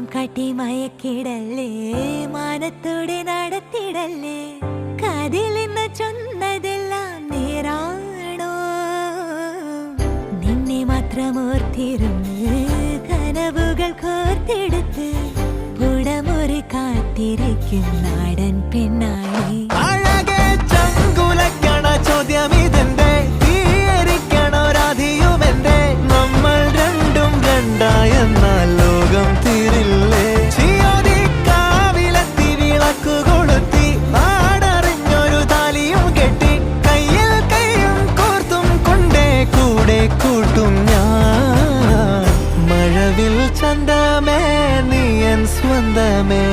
മായം കാട്ടി മയക്കിടല്ലേ, മാനത്തോടെ നടത്തിടല്ലേ. കാതിൽ നിന്ന് ചൊന്നതെല്ലാം നേരാണോ? നിന്നെ മാത്രം ഓർത്തിരുന്ന് കനവുകൾ കോർത്തെടുത്ത് പുടമുറി കാത്തിരിക്കും നാടൻ പെണ്ണായി. ചോദ്യം ഇതെന്റെ തീയരിക്കണോ രാധിയുമെന്റെ, നമ്മൾ രണ്ടും രണ്ടായെന്നാൽ ലോകം തീരില്ലേ? ചിയോദിക്കാവിലെത്തി വിളക്കു കൊളുത്തി നാടറിഞ്ഞൊരു താലിയും കെട്ടി കയ്യിൽ കൈയും കോർത്തും കൊണ്ടേ കൂടെ കൂട്ടും ഞാൻ. മഴവിൽ ചന്തമേ നീയൻ സ്വന്തമേ.